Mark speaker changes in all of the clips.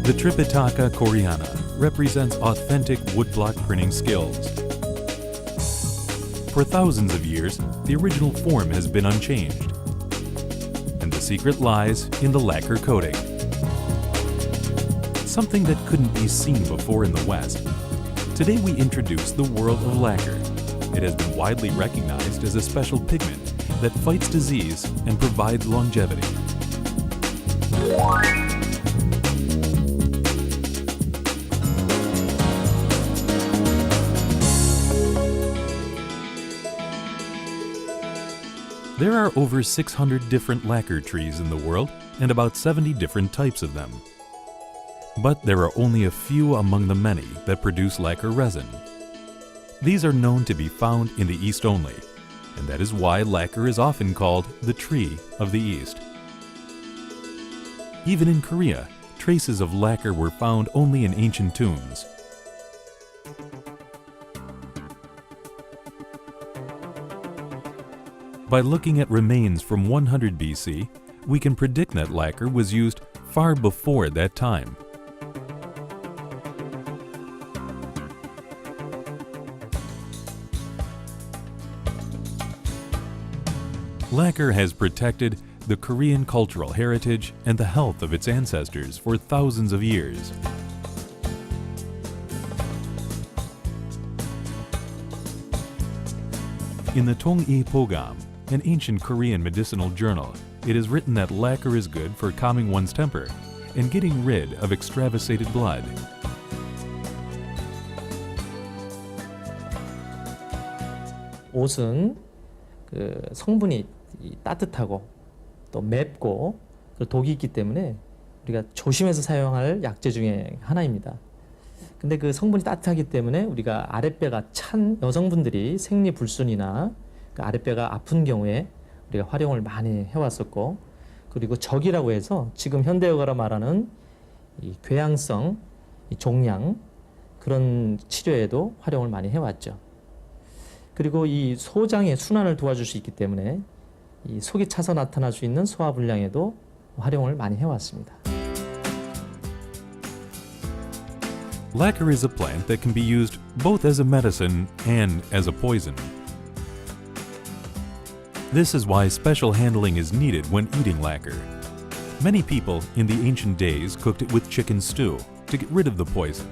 Speaker 1: The Tripitaka Koreana represents authentic woodblock printing skills. For thousands of years, the original form has been unchanged. And the secret lies in the lacquer coating. Something that couldn't be seen before in the West. Today we introduce the world of lacquer. It has been widely recognized as a special pigment that fights disease and provides longevity. There are over 600 different lacquer trees in the world and about 70 different types of them. But there are only a few among the many that produce lacquer resin. These are known to be found in the East only, and that is why lacquer is often called the tree of the East. Even in Korea, traces of lacquer were found only in ancient tombs. By looking at remains from 100 BC, we can predict that lacquer was used far before that time. Lacquer has protected the Korean cultural heritage and the health of its ancestors for thousands of years. In the Tong-i Pogam, an ancient Korean medicinal journal, it is written that lacquer is good for calming one's temper and getting rid of extravasated blood.
Speaker 2: 옷은 그 성분이 따뜻하고 또 맵고 독이 있기 때문에 우리가 조심해서 사용할 약재 중에 하나입니다. 근데 그 성분이 따뜻하기 때문에 우리가 아랫배가 찬 여성분들이 생리불순이나 그 아랫배가 아픈 경우에 우리가 활용을 많이 해왔었고, 그리고 적이라고 해서 지금 현대의학으로 말하는 이 궤양성, 이 종양 그런 치료에도 활용을 많이 해왔죠. 그리고 이 소장의 순환을 도와줄 수 있기 때문에 이 속이 차서 나타날 수 있는 소화불량에도 활용을 많이 해왔습니다.
Speaker 1: Lacquer is a plant that can be used both as a medicine and as a poison. This is why special handling is needed when eating lacquer. Many people in the ancient days cooked it with chicken stew to get rid of the poison.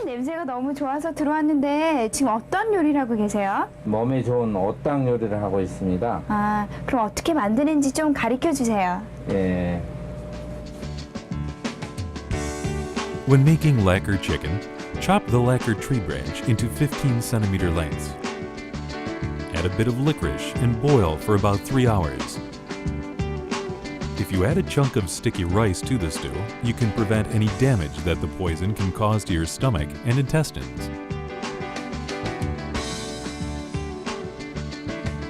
Speaker 3: 냄새가 너무 좋아서 들어왔는데 지금 어떤 요리를 하고 계세요?
Speaker 4: 몸에 좋은 옷당 요리를 하고 있습니다.
Speaker 3: 아, 그럼 어떻게 만드는지 좀 가르쳐 주세요.
Speaker 4: 예.
Speaker 1: When making lacquer chicken, chop the lacquer tree branch into 15-centimeter lengths. Add a bit of licorice and boil for about 3 hours. If you add a chunk of sticky rice to the stew, you can prevent any damage that the poison can cause to your stomach and intestines.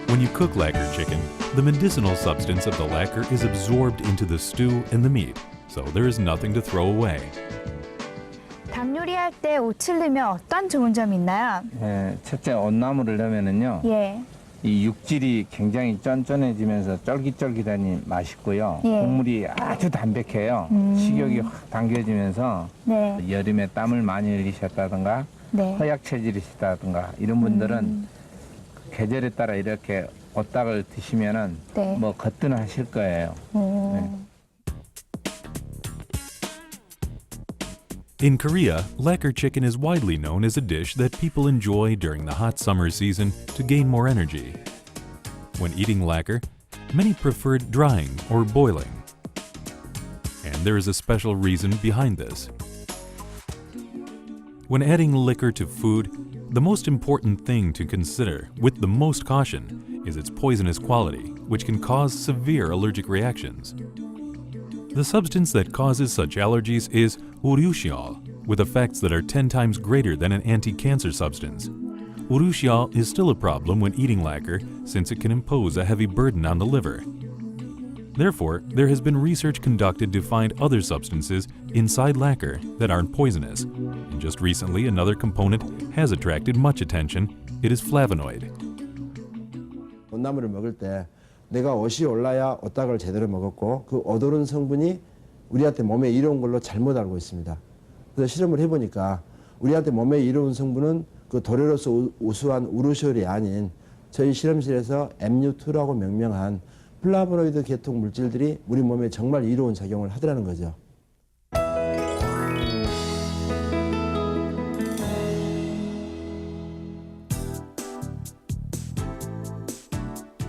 Speaker 1: When you cook lacquer chicken, the medicinal substance of the lacquer is absorbed into the stew and the meat, so there is nothing to throw away.
Speaker 3: 닭 요리할 때 옷을 넣으면 어떤 좋은 점이 있나요?
Speaker 4: 예, 첫째 온나물을 넣으면은요.
Speaker 3: 예.
Speaker 4: 이 육질이 굉장히 쫀쫀해지면서 쫄깃쫄깃하니 맛있고요.
Speaker 3: 예.
Speaker 4: 국물이 아주 담백해요. 식욕이 확 당겨지면서
Speaker 3: 네.
Speaker 4: 여름에 땀을 많이 흘리셨다든가
Speaker 3: 네.
Speaker 4: 허약 체질이시다든가 이런 분들은 계절에 따라 이렇게 옷닭을 드시면은
Speaker 3: 네.
Speaker 4: 뭐 거뜬하실 거예요. 네.
Speaker 1: In Korea, lacquer chicken is widely known as a dish that people enjoy during the hot summer season to gain more energy. When eating lacquer, many prefer drying or boiling. And there is a special reason behind this. When adding liquor to food, the most important thing to consider with the most caution is its poisonous quality, which can cause severe allergic reactions. The substance that causes such allergies is urushiol, with effects that are 10 times greater than an anti-cancer substance. Urushiol is still a problem when eating lacquer since it can impose a heavy burden on the liver. Therefore, there has been research conducted to find other substances inside lacquer that aren't poisonous. And just recently, another component has attracted much attention. It is flavonoid.
Speaker 5: 온나물을 먹을 때 내가 옷이 올라야 옷닭을 제대로 먹었고 그 옷오른 성분이 우리한테 몸에 이로운 걸로 잘못 알고 있습니다. 그래서 실험을 해보니까 우리한테 몸에 이로운 성분은 그 도료로써 우수한 우르시올이 아닌 저희 실험실에서 MU2라고 명명한 플라보노이드 계통 물질들이 우리 몸에 정말 이로운 작용을 하더라는 거죠.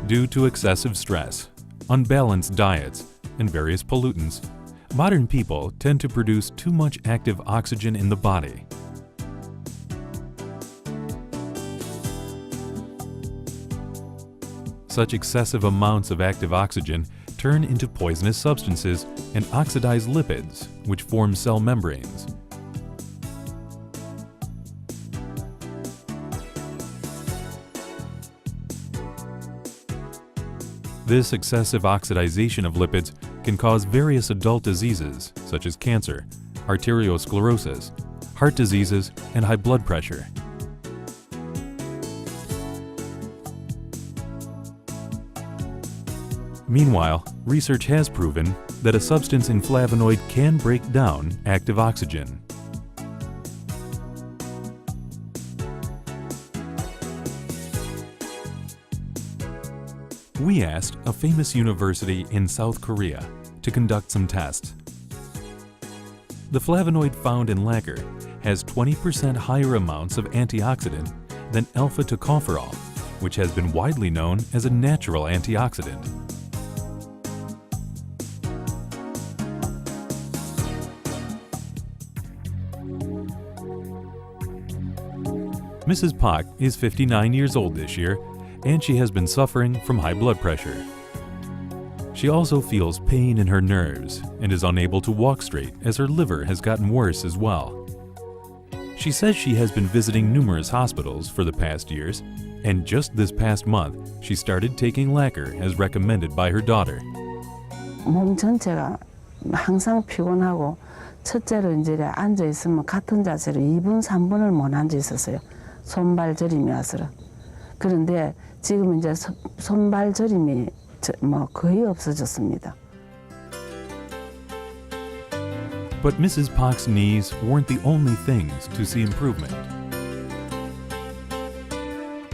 Speaker 1: Due to excessive stress, unbalanced diets, and various pollutants, modern people tend to produce too much active oxygen in the body. Such excessive amounts of active oxygen turn into poisonous substances and oxidize lipids, which form cell membranes. This excessive oxidization of lipids can cause various adult diseases such as cancer, arteriosclerosis, heart diseases, and high blood pressure. Meanwhile, research has proven that a substance in flavonoid can break down active oxygen. We asked a famous university in South Korea to conduct some tests. The flavonoid found in lacquer has 20% higher amounts of antioxidant than alpha-tocopherol, which has been widely known as a natural antioxidant. Mrs. Pak is 59 years old this year, and she has been suffering from high blood pressure. She also feels pain in her nerves and is unable to walk straight as her liver has gotten worse as well. She says she has been visiting numerous hospitals for the past years, and just this past month, she started taking lacquer as recommended by her daughter.
Speaker 6: 몸 전체가 항상 피곤하고 첫째로 이제 앉아 있으면 같은 자세로 2분, 3분을 못 앉아 있었어요. 손발 저림이 와서. 그런데 지금 이제 손발 저림이 거의 없어졌습니다.
Speaker 1: But Mrs. Pak's knees weren't the only things to see improvement.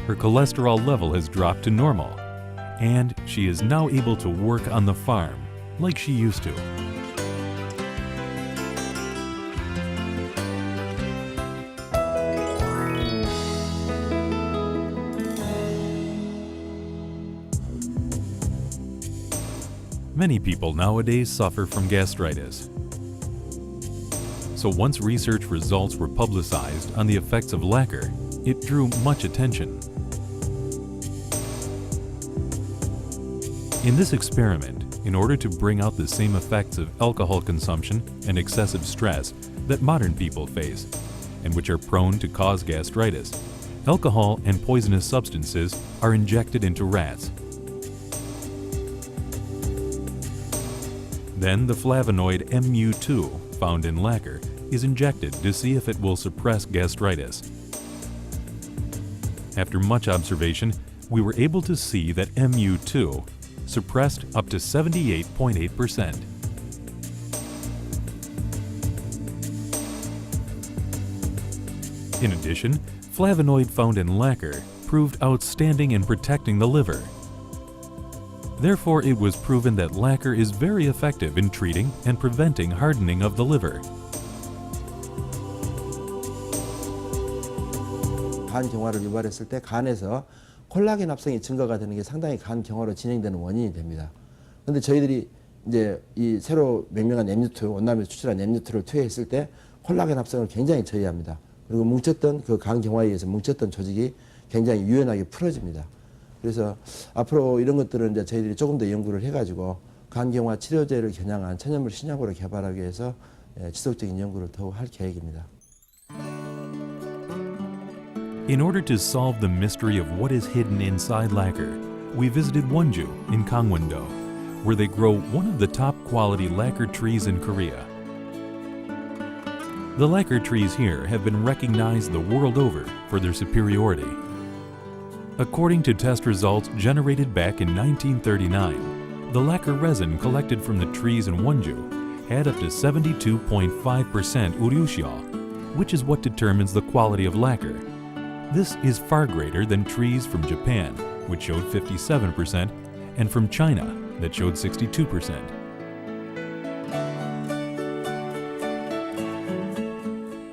Speaker 1: Her cholesterol level has dropped to normal, and she is now able to work on the farm like she used to. Many people nowadays suffer from gastritis. So once research results were publicized on the effects of lacquer, it drew much attention. In this experiment, in order to bring out the same effects of alcohol consumption and excessive stress that modern people face, and which are prone to cause gastritis, alcohol and poisonous substances are injected into rats. Then the flavonoid MU2, found in lacquer, is injected to see if it will suppress gastritis. After much observation, we were able to see that MU2 suppressed up to 78.8%. In addition, flavonoid found in lacquer proved outstanding in protecting the liver. Therefore, it was proven that lacquer is very effective in treating and preventing hardening of the liver.
Speaker 5: 간 경화를 유발했을 때 간에서 콜라겐 합성이 증가가 되는 게 상당히 간 경화로 진행되는 원인이 됩니다. 그런데 저희들이 이제 이 새로 명명한 MU2, 원남에서 추출한 MU2를 투여했을 때 콜라겐 합성을 굉장히 저해합니다. 그리고 뭉쳤던 그 간 경화에 의해서 뭉쳤던 조직이 굉장히 유연하게 풀어집니다. 그래서 앞으로 이런 것들은 이제 저희들이 조금 더 연구를 해가지고 간경화 치료제를 겨냥한 천연물 신약으로 개발하기 위해서 지속적인 연구를 더욱 할 계획입니다.
Speaker 1: In order to solve the mystery of what is hidden inside lacquer, we visited Wonju in Gangwon-do, where they grow one of the top quality lacquer trees in Korea. The lacquer trees here have been recognized the world over for their superiority. According to test results generated back in 1939, the lacquer resin collected from the trees in Wonju had up to 72.5% uryushiol, which is what determines the quality of lacquer. This is far greater than trees from Japan, which showed 57%, and from China, that showed 62%.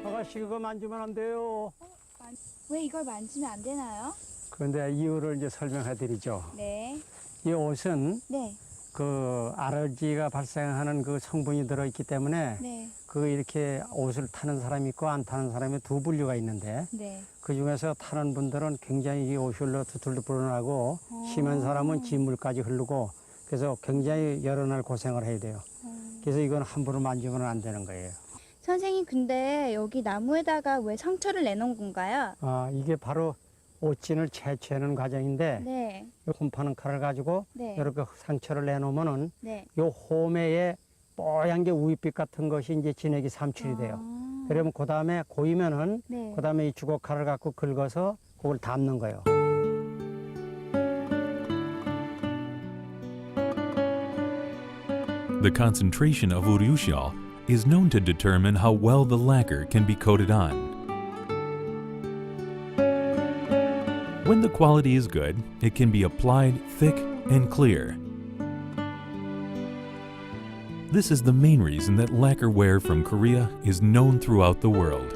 Speaker 7: 아가씨 그거 만지면 안 돼요.
Speaker 3: 왜 이걸 만지면 안 되나요?
Speaker 7: 그런데 이유를 이제 설명해 드리죠.
Speaker 3: 네.
Speaker 7: 이 옷은
Speaker 3: 네.
Speaker 7: 그 알러지가 발생하는 그 성분이 들어있기 때문에
Speaker 3: 네.
Speaker 7: 그 이렇게 옷을 타는 사람이 있고 안 타는 사람이 두 분류가 있는데
Speaker 3: 네.
Speaker 7: 그 중에서 타는 분들은 굉장히 이 옷이 두툴도 불어나고 심한 사람은 진물까지 흐르고 그래서 굉장히 여러 날 고생을 해야 돼요. 그래서 이건 함부로 만지면 안 되는 거예요.
Speaker 3: 선생님 근데 여기 나무에다가 왜 상처를 내놓은 건가요?
Speaker 7: 아, 이게 바로 옷진을 채취하는 과정인데
Speaker 3: 네.
Speaker 7: 이 홈파는 칼을 가지고
Speaker 3: 네.
Speaker 7: 이렇게 상처를 내놓으면은
Speaker 3: 네.
Speaker 7: 요 홈에에 뽀얀 게 우윳빛 같은 것이 이제 진액이 삼출이 돼요. 그러면 그 다음에 고이면은
Speaker 3: 네.
Speaker 7: 그 다음에 이 주걱칼을 갖고 긁어서 그걸 담는 거예요.
Speaker 1: The concentration of uryushiol is known to determine how well the lacquer can be coated on. When the quality is good, it can be applied thick and clear. This is the main reason that lacquerware from Korea is known throughout the world.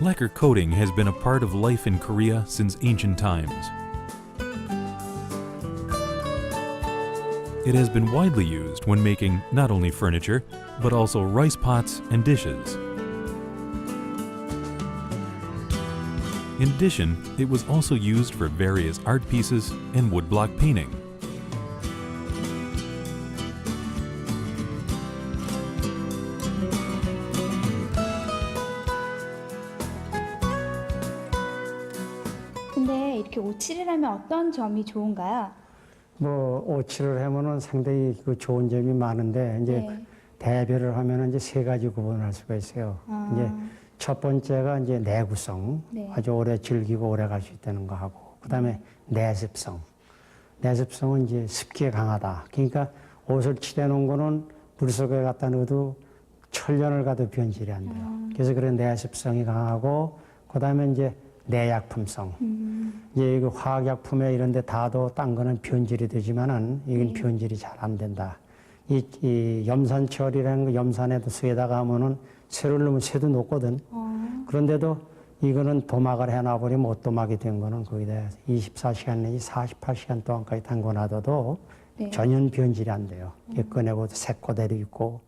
Speaker 1: Lacquer coating has been a part of life in Korea since ancient times. It has been widely used when making not only furniture, but also rice pots and dishes. In addition, it was also used for various art pieces and woodblock painting.
Speaker 3: 근데 이렇게 오칠을 하면 어떤 점이 좋은가요?
Speaker 7: 뭐 오칠을 하면은 상당히 그 좋은 점이 많은데 이제
Speaker 3: 네.
Speaker 7: 대별을 하면은 이제 세 가지 구분할 수가 있어요. 이제 첫 번째가 이제 내구성,
Speaker 3: 네.
Speaker 7: 아주 오래 즐기고 오래 갈 수 있다는 거 하고, 그다음에 내습성. 내습성은 이제 습기에 강하다. 그러니까 옷을 칠해놓은 거는 물 속에 갖다 넣어도 천년을 가도 변질이 안 돼요. 그래서 그런 내습성이 강하고, 그다음에 이제 내약품성. 이제 이거 화학약품에 이런 데 다도 딴 거는 변질이 되지만은 이건 변질이 잘 안 된다. 이 염산철이라는 거 염산에도 수에다가 하면은 쇠를 넣으면 쇠도 녹거든. 그런데도 이거는 도막을 해놔버리면 옷도막이 된 거는 거기다 24시간 내지 48시간 동안까지 담궈놔둬도
Speaker 3: 네.
Speaker 7: 전혀 변질이 안 돼요. 꺼내고 색 그대로 있고.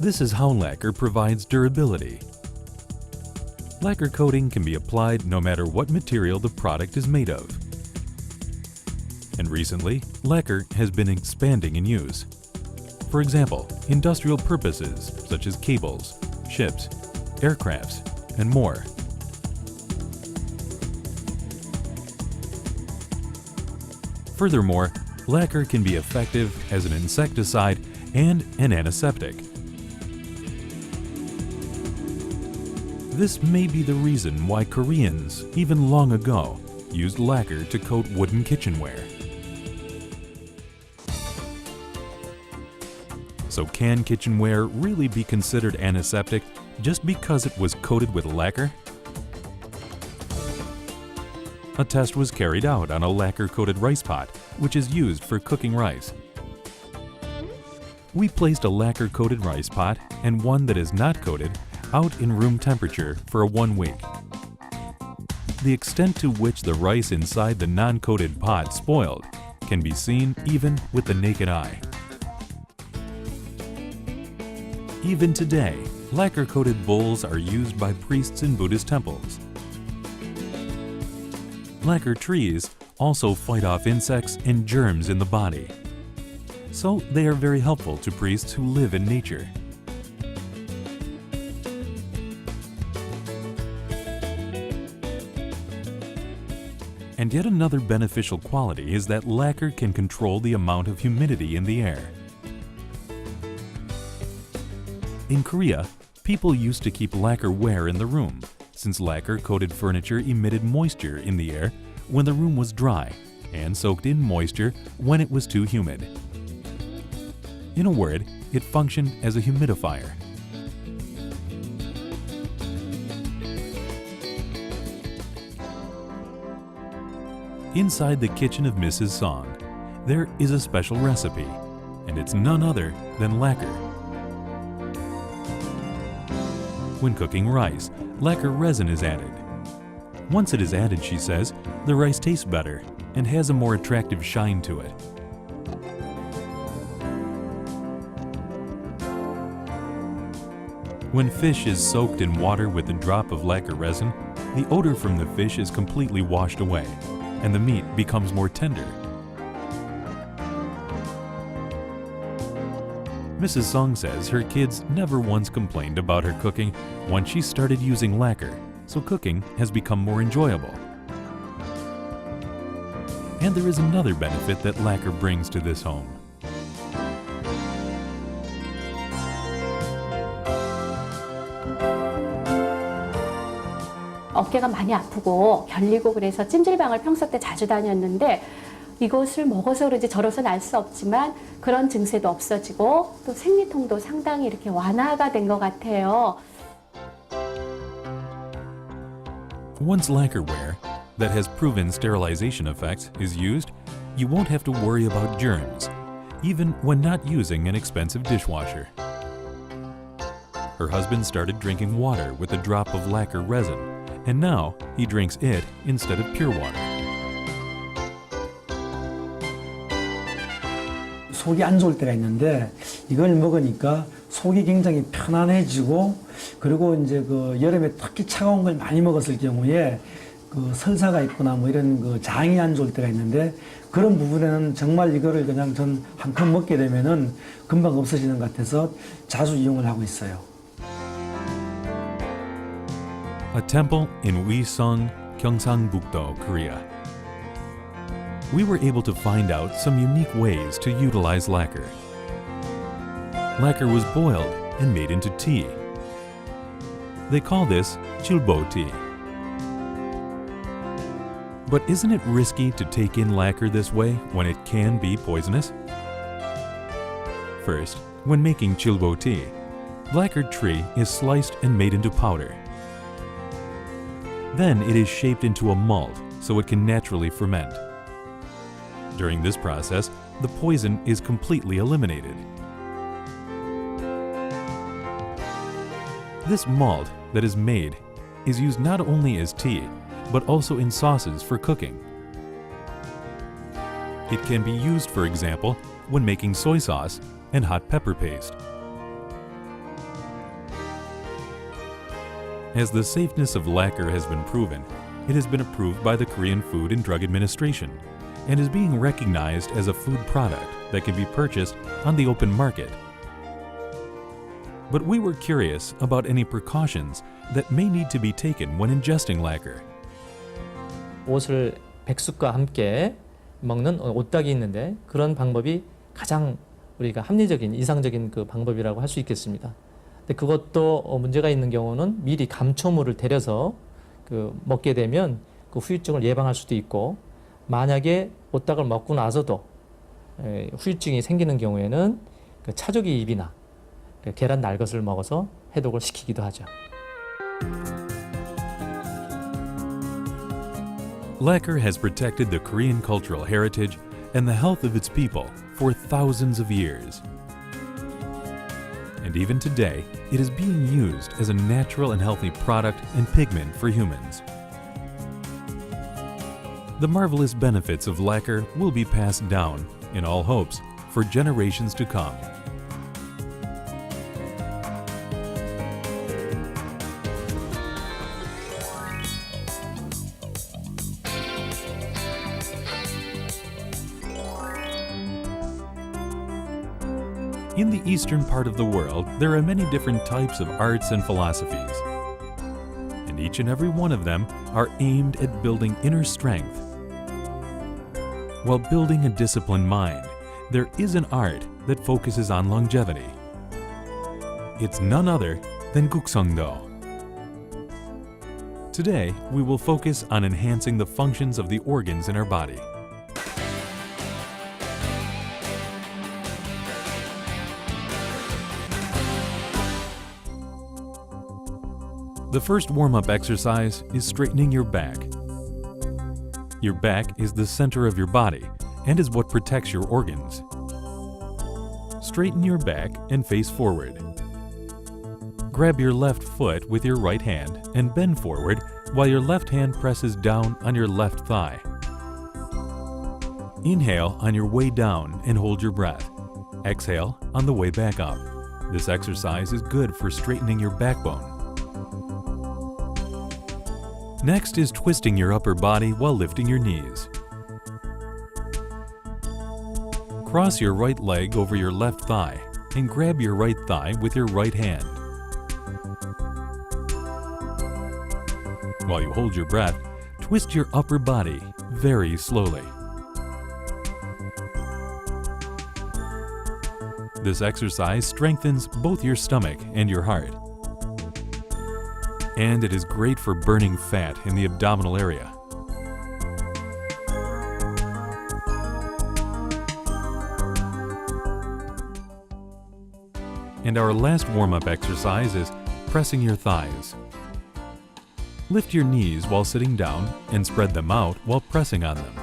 Speaker 1: This is how lacquer provides durability. Lacquer coating can be applied no matter what material the product is made of. And recently, lacquer has been expanding in use. For example, industrial purposes such as cables, ships, aircrafts, and more. Furthermore, lacquer can be effective as an insecticide and an antiseptic. This may be the reason why Koreans, even long ago, used lacquer to coat wooden kitchenware. So can kitchenware really be considered antiseptic just because it was coated with lacquer? A test was carried out on a lacquer-coated rice pot, which is used for cooking rice. We placed a lacquer-coated rice pot and one that is not coated out in room temperature for 1 week. The extent to which the rice inside the non-coated pot spoiled can be seen even with the naked eye. Even today, lacquer-coated bowls are used by priests in Buddhist temples. Lacquer trees also fight off insects and germs in the body. So they are very helpful to priests who live in nature. And yet another beneficial quality is that lacquer can control the amount of humidity in the air. In Korea, people used to keep lacquerware in the room, since lacquer-coated furniture emitted moisture in the air when the room was dry and soaked in moisture when it was too humid. In a word, it functioned as a humidifier. Inside the kitchen of Mrs. Song, there is a special recipe, and it's none other than lacquer. When cooking rice, lacquer resin is added. Once it is added, she says, the rice tastes better and has a more attractive shine to it. When fish is soaked in water with a drop of lacquer resin, the odor from the fish is completely washed away, and the meat becomes more tender. Mrs. Song says her kids never once complained about her cooking once she started using lacquer, so cooking has become more enjoyable. And there is another benefit that lacquer brings to this home.
Speaker 8: 어깨가 많이 아프고 결리고 그래서 찜질방을 평소 때 자주 다녔는데 이것을 먹어서 그런지 저로서는 알 수 없지만 그런 증세도 없어지고 또 생리통도 상당히 이렇게 완화가 된 것 같아요.
Speaker 1: Once lacquerware that has proven sterilization effects is used, you won't have to worry about germs, even when not using an expensive dishwasher. Her husband started drinking water with a drop of lacquer resin, and now he drinks it instead of pure water.
Speaker 9: 속이 안 좋을 때가 있는데 이걸 먹으니까 속이 굉장히 편안해지고 그리고 이제 그 여름에 특히 차가운 걸 많이 먹었을 경우에 그 설사가 있거나 뭐 이런 그 장이 안 좋을 때가 있는데 그런 부분에는 정말 이거를 그냥 전 한 컵 먹게 되면은 금방 없어지는 것 같아서 자주 이용을 하고 있어요.
Speaker 1: A temple in Uiseong, Gyeongsang-bukdo, Korea. We were able to find out some unique ways to utilize lacquer. Lacquer was boiled and made into tea. They call this chilbo tea. But isn't it risky to take in lacquer this way when it can be poisonous? First, when making chilbo tea, lacquer tree is sliced and made into powder. Then it is shaped into a malt so it can naturally ferment. During this process, the poison is completely eliminated. This malt that is made is used not only as tea, but also in sauces for cooking. It can be used, for example, when making soy sauce and hot pepper paste. As the safeness of lacquer has been proven, it has been approved by the Korean Food and Drug Administration and is being recognized as a food product that can be purchased on the open market. But we were curious about any precautions that may need to be taken when ingesting lacquer.
Speaker 2: 옷을 백숙과 함께 먹는 옷닭이 있는데 그런 방법이 가장 우리가 합리적인 이상적인 그 방법이라고 할 수 있겠습니다. 근데 그것도 문제가 있는 경우는 미리 감초물을 데려서 그 먹게 되면 그 후유증을 예방할 수도 있고 만약에 옷닭을 먹고 나서도 후유증이 생기는 경우에는 그 차조기 잎이나 계란 날것을 먹어서 해독을 시키기도 하죠.
Speaker 1: Lacquer has protected the Korean cultural heritage and the health of its people for thousands of years. And even today, it is being used as a natural and healthy product and pigment for humans. The marvelous benefits of lacquer will be passed down, in all hopes, for generations to come. In the eastern part of the world, there are many different types of arts and philosophies. And each and every one of them are aimed at building inner strength while building a disciplined mind, there is an art that focuses on longevity. It's none other than Gukseongdo. Today, we will focus on enhancing the functions of the organs in our body. The first warm-up exercise is straightening your back. Your back is the center of your body and is what protects your organs. Straighten your back and face forward. Grab your left foot with your right hand and bend forward while your left hand presses down on your left thigh. Inhale on your way down and hold your breath. Exhale on the way back up. This exercise is good for straightening your backbone. Next is twisting your upper body while lifting your knees. Cross your right leg over your left thigh and grab your right thigh with your right hand. While you hold your breath, twist your upper body very slowly. This exercise strengthens both your stomach and your heart. And it is great for burning fat in the abdominal area. And our last warm-up exercise is pressing your thighs. Lift your knees while sitting down and spread them out while pressing on them.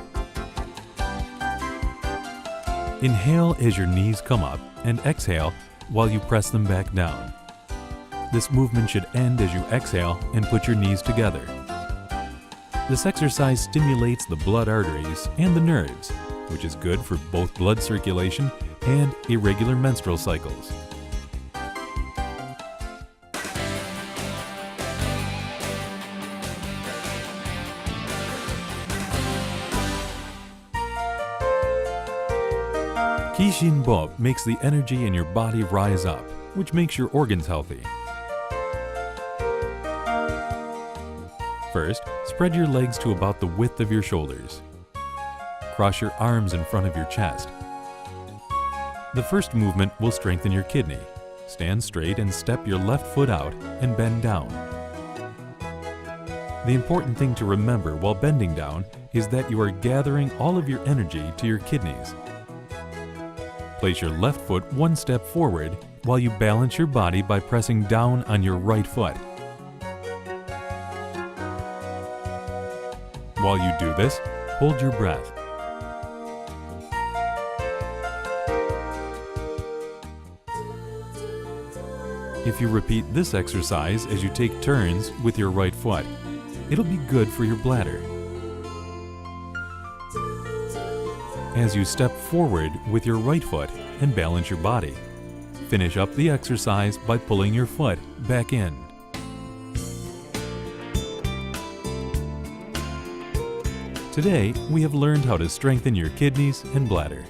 Speaker 1: Inhale as your knees come up and exhale while you press them back down. This movement should end as you exhale and put your knees together. This exercise stimulates the blood arteries and the nerves, which is good for both blood circulation and irregular menstrual cycles. Kishin-bop makes the energy in your body rise up, which makes your organs healthy. First, spread your legs to about the width of your shoulders. Cross your arms in front of your chest. The first movement will strengthen your kidney. Stand straight and step your left foot out and bend down. The important thing to remember while bending down is that you are gathering all of your energy to your kidneys. Place your left foot one step forward while you balance your body by pressing down on your right foot. While you do this, hold your breath. If you repeat this exercise as you take turns with your right foot, it'll be good for your bladder. As you step forward with your right foot and balance your body, finish up the exercise by pulling your foot back in. Today, we have learned how to strengthen your kidneys and bladder.